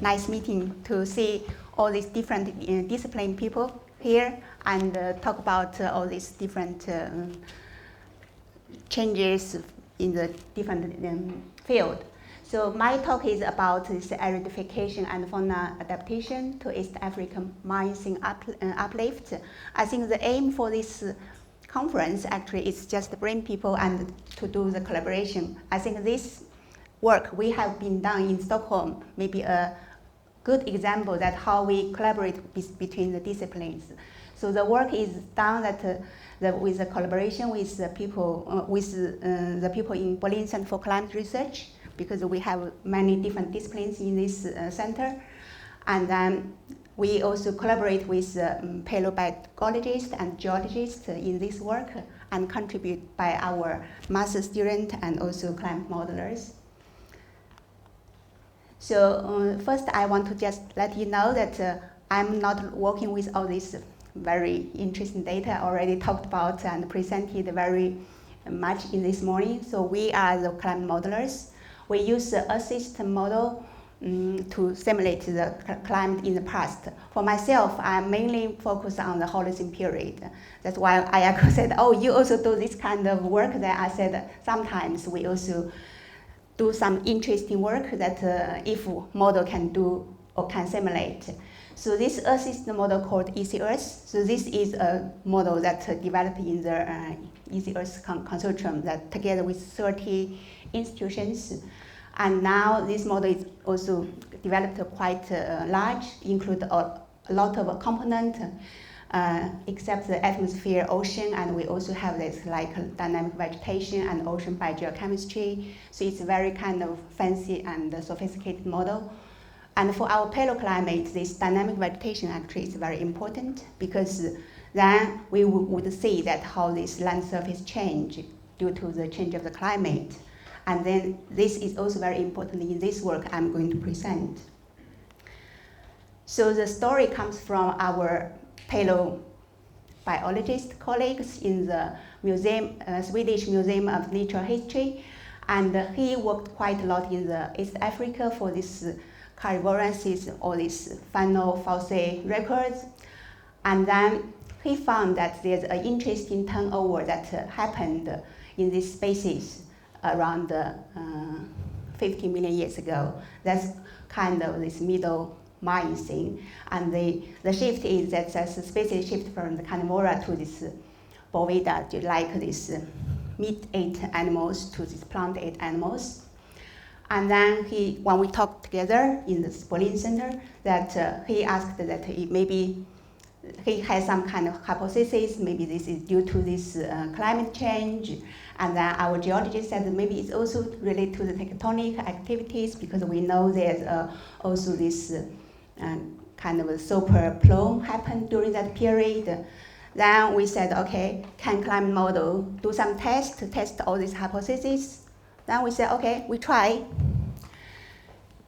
nice meeting to see all these different discipline people here and talk about all these different changes in the different field. So my talk is about this aridification and faunal adaptation to East African Miocene uplift. I think the aim for this conference actually is just to bring people and to do the collaboration. I think this work we have been done in Stockholm may be a good example that how we collaborate between the disciplines. So the work is done with the collaboration with the people in Berlin Center for Climate Research, because we have many different disciplines in this center. And then we also collaborate with paleobiologists and geologists in this work and contribute by our master student and also climate modelers. So first I want to just let you know that I'm not working with all this very interesting data I already talked about and presented very much in this morning. So we are the climate modelers. We use the assist model to simulate the climate in the past. For myself, I'm mainly focused on the Holocene period. That's why Ayako said, oh, you also do this kind of work. Then I said, sometimes we also do some interesting work that if model can do or can simulate. So this assist model called Easy Earth. So this is a model that developed in the Easy Earth consortium that together with 30 institutions. And now this model is also developed quite large, include a lot of components, except the atmosphere, ocean, and we also have this like dynamic vegetation and ocean biogeochemistry. So it's a very kind of fancy and sophisticated model. And for our Paleo-Climate, this dynamic vegetation actually is very important because then we would see that how this land surface change due to the change of the climate. And then this is also very important in this work I'm going to present. So the story comes from our paleobiologist colleagues in the museum, Swedish Museum of Natural History. And he worked quite a lot in the East Africa for this carnivorensis or this faunal fossil records. And then he found that there's an interesting turnover that happened in this species around 50 million years ago. That's kind of this middle Miocene. And the shift is that there's a species shift from the carnivora to this bovida, like this meat-ate animals to these plant-ate animals. And then when we talked together in the Berlin Center, that he asked that maybe he has some kind of hypothesis, maybe this is due to this climate change. And then our geologist said that maybe it's also related to the tectonic activities because we know there's also this kind of a super plume happened during that period. Then we said, okay, can climate model do some tests to test all these hypotheses? Then we said, okay, we try.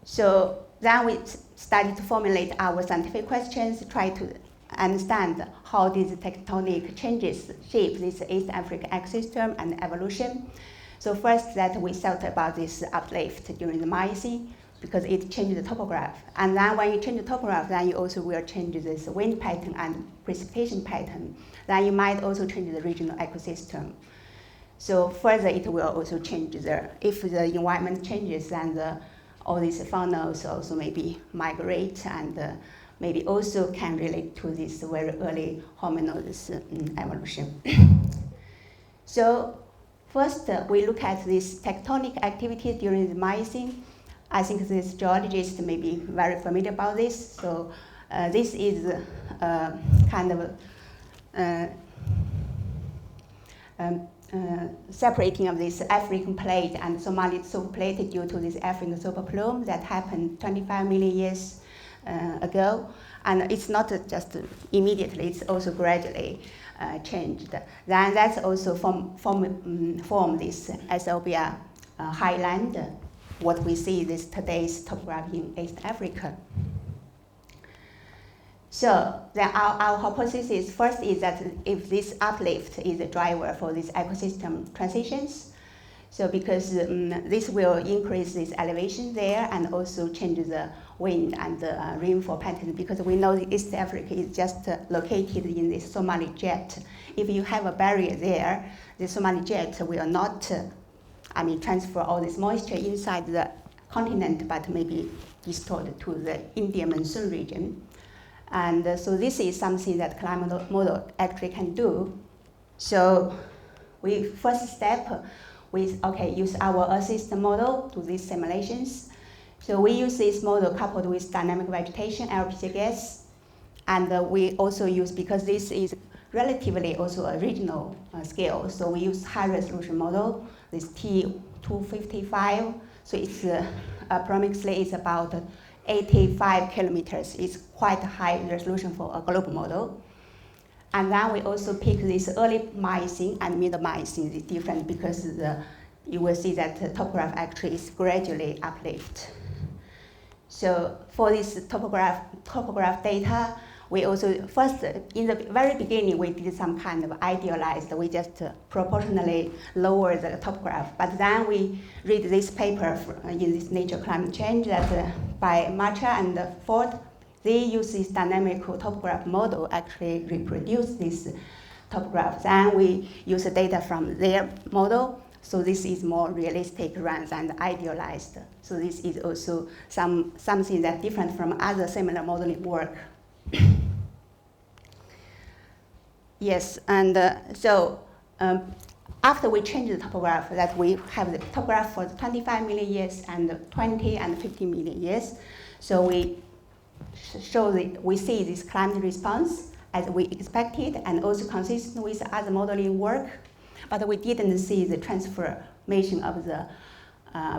So then we started to formulate our scientific questions, try to understand how these tectonic changes shape this East African ecosystem and evolution. So first that we thought about this uplift during the Miocene because it changed the topograph. And then when you change the topograph, then you also will change this wind pattern and precipitation pattern. Then you might also change the regional ecosystem. So further, it will also change if the environment changes, then all these faunals also maybe migrate and maybe also can relate to this very early hominidus evolution. So first, we look at this tectonic activity during the Miocene. I think this geologist may be very familiar about this. So this is kind of separating of this African plate and Somali superplate due to this African super plume that happened 25 million years ago. And it's not just immediately, it's also gradually changed. Then that's also form this Ethiopia highland, what we see this today's topography in East Africa. So then our hypothesis first is that if this uplift is a driver for these ecosystem transitions, So because this will increase this elevation there and also change the wind and the rainfall pattern, because we know that East Africa is just located in the Somali jet. If you have a barrier there, the Somali jet will not transfer all this moisture inside the continent, but maybe distort to the Indian monsoon region. And so this is something that climate model actually can do. So we first step with, use our assist model to these simulations. So we use this model coupled with dynamic vegetation, LPG gas, and we also use, because this is relatively also a regional scale, so we use high resolution model, this T255, so it's approximately it's about 85 kilometers. It's quite high resolution for a global model. And then we also pick this early Miocene and middle Miocene. It's different because you will see that the topograph actually is gradually uplift. So for this topograph data, we also, first, in the very beginning, we did some kind of idealized, we just proportionally lower the topograph. But then we read this paper in this Nature Climate Change that by Macha and Ford, they use this dynamic topograph model actually reproduce this topograph. Then we use the data from their model. So this is more realistic rather than idealized. So this is also something that's different from other similar modeling work. Yes, and after we change the topograph, that we have the topograph for 25 million years and 20 and 50 million years. So we we see this climate response as we expected and also consistent with other modeling work, but we didn't see the transformation of the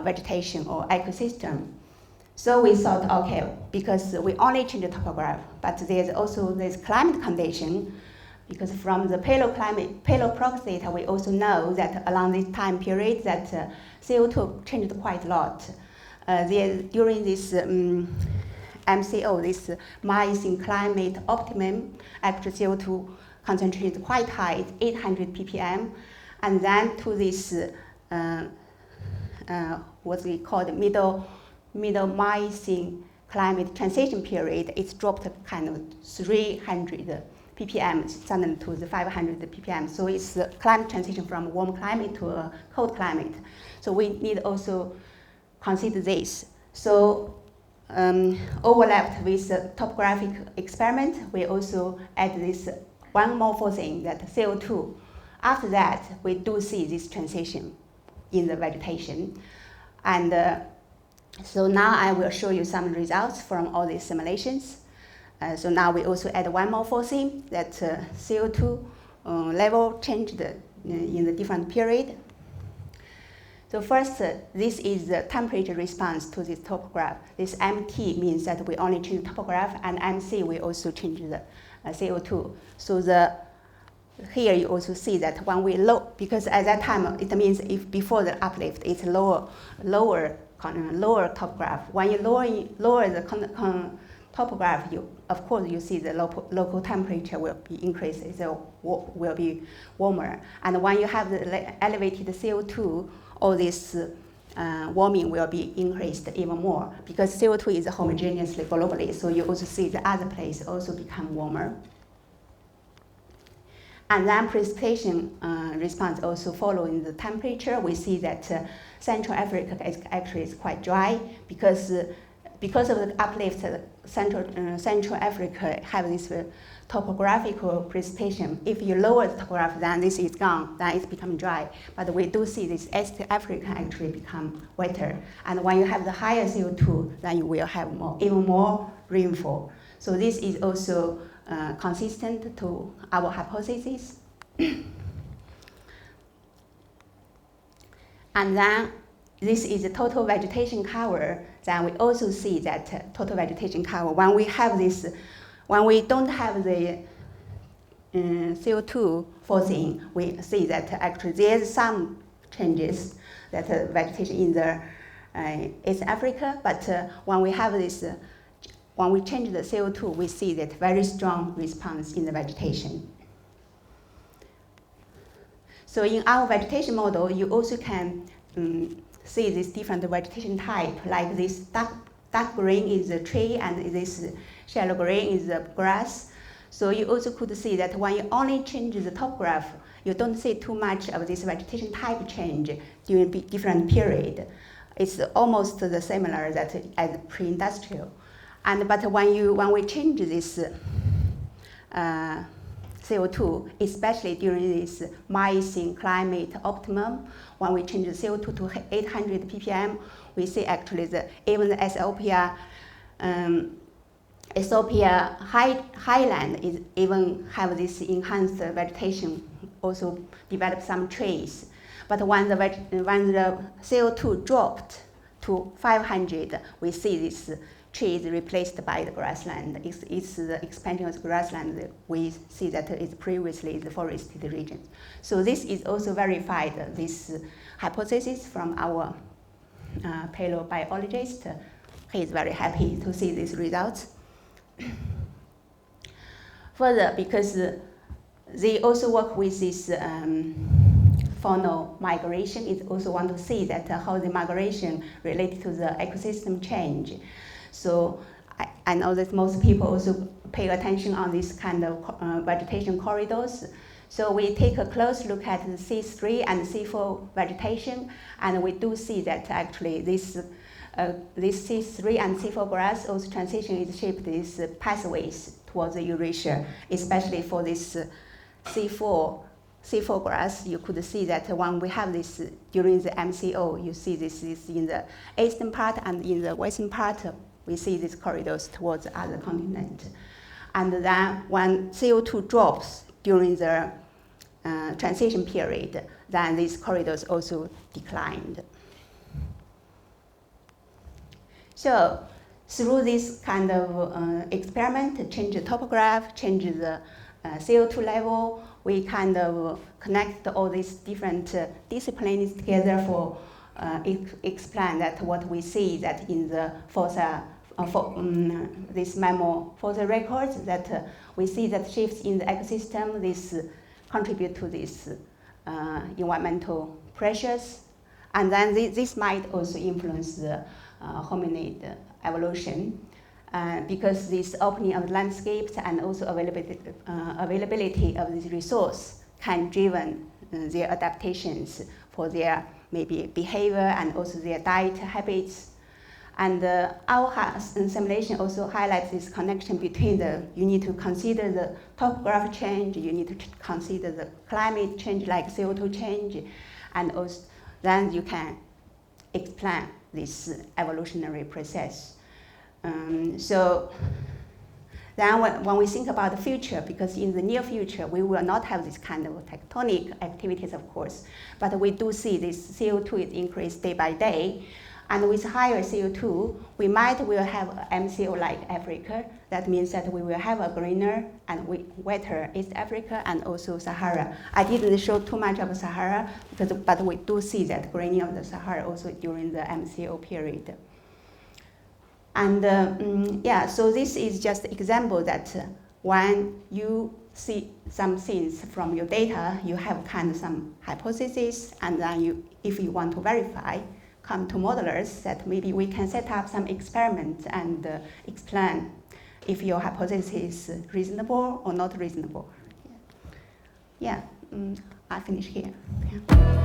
vegetation or ecosystem. So we thought, because we only change the topograph, but there's also this climate condition, because from the Paleo-Climate, Paleo-Prox data, we also know that along this time period that CO2 changed quite a lot. During this MCO, this Miocene climate optimum, actual CO2 concentration is quite high, it's 800 ppm. And then to this, what we call the middle Miocene climate transition period, it's dropped kind of 300 ppm, suddenly to the 500 ppm. So it's the climate transition from warm climate to a cold climate. So we need also consider this. So overlapped with the topographic experiment, we also add this one more thing, that CO2. After that, we do see this transition in the vegetation. And so now I will show you some results from all these simulations. So now we also add one more thing, that CO2 level changed in the different period. So first, this is the temperature response to this topograph. This MT means that we only change the topograph, and MC, we also change the CO2. So here you also see that when we because at that time, it means if before the uplift, it's lower topograph. When you lower the topograph, of course you see the local temperature will be increased, so will be warmer. And when you have the elevated CO2, all this warming will be increased even more, because CO2 is homogeneously globally, so you also see the other place also become warmer. And then precipitation response also following the temperature. We see that Central Africa is quite dry because of the uplift. Central Africa have this topographical precipitation. If you lower the topograph, then this is gone, then it's become dry. But we do see this East Africa actually become wetter. And when you have the higher CO2, then you will have even more rainfall. So this is also consistent to our hypothesis. And then this is the total vegetation cover. Then we also see that total vegetation cover, when we have this, when we don't have the CO2 forcing, we see that actually there's some changes that vegetation in the East Africa, but when we have this, when we change the CO2, we see that very strong response in the vegetation. So in our vegetation model, you also can see this different vegetation type, like this dark green is the tree and this shallow green is the grass. So you also could see that when you only change the top graph, you don't see too much of this vegetation type change during different period. It's almost the similar that as pre-industrial. But when we change this CO2, especially during this Miocene climate optimum, when we change the CO2 to 800 ppm, we see actually even the Ethiopia highland is even have this enhanced vegetation, also develop some trees. But when the CO2 dropped to 500, we see this trees replaced by the grassland. It's the expansion of the grassland that we see that it's previously the forested region. So this is also verified, this hypothesis from our paleobiologist. He is very happy to see these results. Further, because they also work with this faunal migration, it also want to see that how the migration related to the ecosystem change. So I know that most people also pay attention on this kind of vegetation corridors. So we take a close look at the C3 and C4 vegetation, and we do see that actually this C3 and C4 grass also transition is shaped these pathways towards the Eurasia, especially for this C4 grass. You could see that when we have this during the MCO, you see this is in the eastern part and in the western part, we see these corridors towards the other continent. And then when CO2 drops during the transition period, then these corridors also declined. So through this kind of experiment, change the topograph, change the CO2 level, we kind of connect all these different disciplines together for explain that what we see that in the fossil, this mammal fossil records, that we see that shifts in the ecosystem, this contribute to this environmental pressures, and then this might also influence the hominid evolution. Because this opening of landscapes and also availability of this resource can driven their adaptations for their maybe behavior and also their diet habits. And our simulation also highlights this connection between you need to consider the topographic change, you need to consider the climate change like CO2 change, and also then you can explain this evolutionary process. So then when we think about the future, because in the near future, we will not have this kind of tectonic activities, of course, but we do see this CO2 is increased day by day. And with higher CO2, we will have MCO like Africa. That means that we will have a greener and wetter East Africa and also Sahara. I didn't show too much of Sahara, but we do see that greening of the Sahara also during the MCO period. And so this is just an example that when you see some things from your data, you have kind of some hypothesis, and then if you want to verify, come to modelers that maybe we can set up some experiments and explain if your hypothesis is reasonable or not reasonable. I finish here. Yeah.